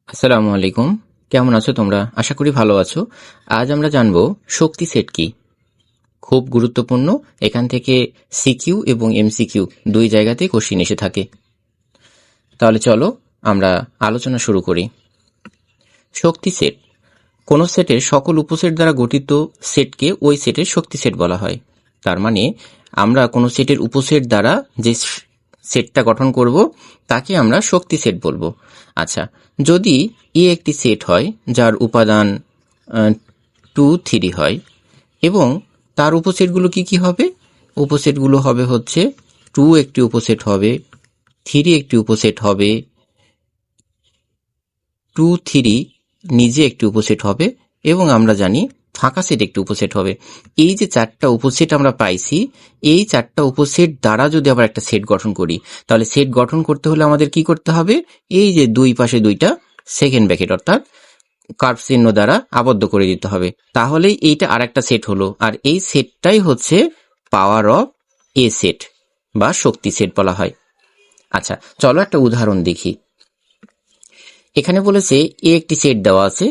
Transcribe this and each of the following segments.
আসসালামু আলাইকুম। কেমন আছো তোমরা? আশা করি ভালো আছো। আজ আমরা জানবো শক্তি সেট কি। খুব গুরুত্বপূর্ণ। এখান থেকে সিকিউ এবং এমসিকিউ দুই জায়গাতেই কোশ্চিন এসে থাকে। তাহলে চলো আমরা আলোচনা শুরু করি। শক্তি সেট কোন সেটের সকল উপসেট দ্বারা গঠিত সেটকে ওই সেটের শক্তি সেট বলা হয়। তার মানে আমরা কোনো সেটের উপসেট দ্বারা যে সেটটা গঠন করব তাকে আমরা শক্তি সেট বলবো। আচ্ছা, যদি একটি সেট হয় যার উপাদান 2, 3 হয় এবং তার উপসেটগুলো কি কি হবে? উপসেটগুলো হবে হচ্ছে 2 একটি উপসেট হবে, 3 একটি উপসেট হবে, 2, 3 নিজে একটি উপসেট হবে এবং আমরা জানি ফাঁকা সেট একটি উপসেট হবে। এই যে চারটা উপসেট আমরা পাইছি, এই চারটা উপসেট দ্বারা যদি আবার একটা সেট গঠন করি, তাহলে সেট গঠন করতে হলে আমাদের কি করতে হবে? এই যে দুই পাশে দুইটা সেকেন্ড ব্র্যাকেট অর্থাৎ কার্ভ চিহ্ন দ্বারা আবদ্ধ করে দিতে হবে। তাহলেই এইটা আর একটা সেট হলো, আর এই সেটটাই হচ্ছে পাওয়ার অফ এ সেট বা শক্তি সেট বলা হয়। আচ্ছা, চলো একটা উদাহরণ দেখি। এখানে বলেছে একটি সেট দেওয়া আছে,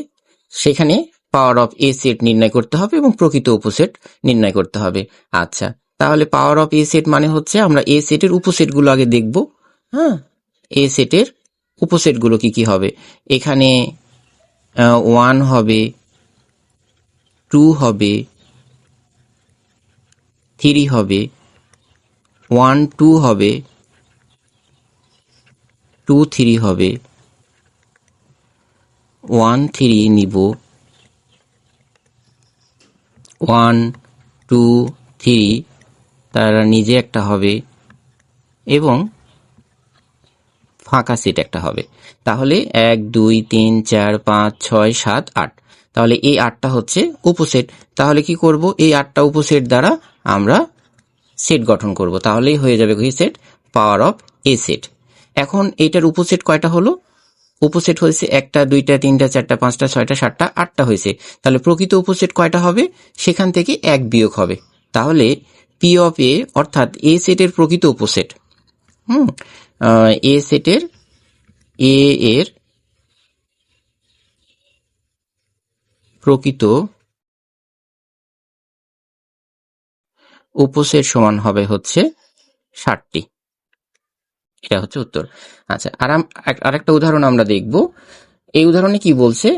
সেখানে পাওয়ার অফ এ সেট নির্ণয় করতে হবে এবং প্রকৃত উপসেট নির্ণয় করতে হবে। আচ্ছা, তাহলে পাওয়ার অফ এ সেট মানে হচ্ছে আমরা এ সেটের উপসেটগুলো আগে দেখব। হ্যাঁ, এ সেটের উপসেটগুলো কি কি হবে? এখানে 1 হবে, 2 হবে, 3 হবে, 1, 2 হবে, 2, 3 হবে, 1, 3 নিব, 1, 2, 3 তারা নিজে একটা হবে এবং ফাঁকা সেট একটা হবে। তাহলে 1, 2, 3, 4, 5, 6, 7, 8। তাহলে এই 8টা হচ্ছে উপসেট। তাহলে কি করব? এই 8টা উপসেট দ্বারা আমরা সেট গঠন করব। তাহলেই হয়ে যাবে কি set? Power of A set. এখন এইটার উপসেট কয়টা হলো? উপসেট হয়েছে 1টা, 2টা, 3টা, 4টা, 5টা, 6টা, 7টা, 8টা হয়েছে। তাহলে প্রকৃত উপসেট কয়টা হবে? সেখান থেকে 1 বিয়োগ হবে। তাহলে পি অফ এ অর্থাৎ এ সেটের প্রকৃত উপসেট, এ সেটের এ এর প্রকৃত উপসেট সমান হবে হচ্ছে 60টি। এটা হচ্ছে উত্তর। আচ্ছা, আরেকটা উদাহরণ আমরা দেখব। এই উদাহরণে কি বলছে?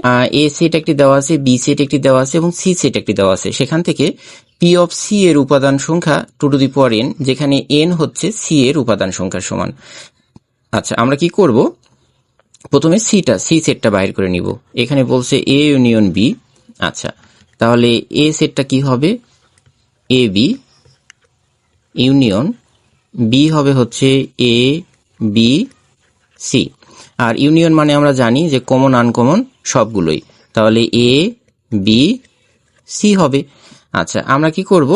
এ সেট একটি দেওয়া আছে, বি সেট একটি দেওয়া আছে এবং সি সেট একটি দেওয়া আছে। সেখান থেকে পি অফ সি এর উপাদান সংখ্যা 2n, যেখানে n হচ্ছে সি এর উপাদান সংখ্যার সমান। আচ্ছা, আমরা কি করব? প্রথমে সি সেটটা বাইর করে নিব। এখানে বলছে এ ইউনিয়ন বি। আচ্ছা, তাহলে এ সেটটা কি হবে? এ বি ইউনিয়ন বি হবে হচ্ছে A B C. R union মানে আমরা জানি যে কমন আনকমন সবগুলোই। তাহলে এ বি সি হবে। আচ্ছা, আমরা কি করব?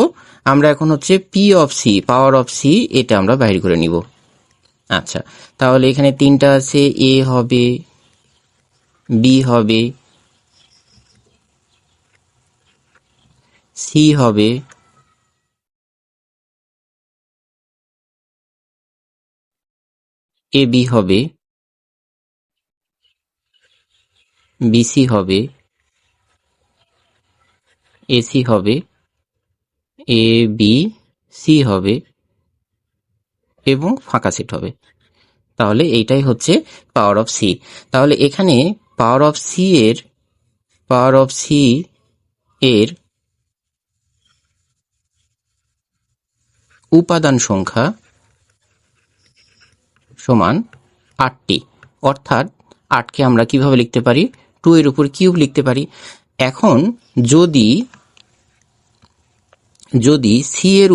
আমরা এখন হচ্ছে P of C, power of C, এটা আমরা বাইর করে নিব। আচ্ছা, তাহলে এখানে 3টা আছে, এ হবে, বি হবে, সি হবে, এ বি হবে, বিসি হবে, এসি হবে, এ বি সি হবে এবং ফাঁকা সেট হবে। তাহলে এইটাই হচ্ছে পাওয়ার অফ সি। তাহলে এখানে পাওয়ার অফ সি এর উপাদান সংখ্যা সমান 8টি। অর্থাৎ 8কে আমরা কিভাবে লিখতে পারি? 2 এর উপর কিউব লিখতে পারি। এখন যদি সি এর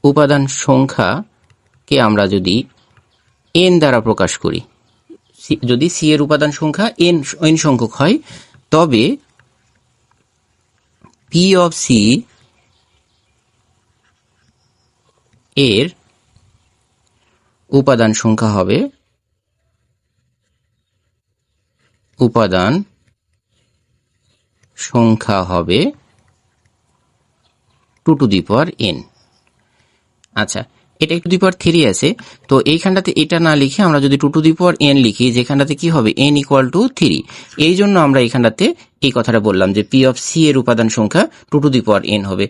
উপাদান সংখ্যাকে আমরা যদি n দ্বারা প্রকাশ করি, যদি সি এর উপাদান সংখ্যা n সংখ্যক হয়, তবে পি অফ সি এর উপাদান সংখ্যা হবে 2 টু দি পাওয়ার n। আচ্ছা, এটা টু দি পাওয়ার 3 আছে, তো এইখানটাতে এটা না লিখে আমরা যদি 2 টু দি পাওয়ার n লিখি, যেখানটাতে কি হবে n ইকুয়াল টু 3, এই জন্য আমরা এইখানটাতে এই কথাটা বললাম যে পি অফ সি এর উপাদান সংখ্যা 2 টু দি পাওয়ার n হবে।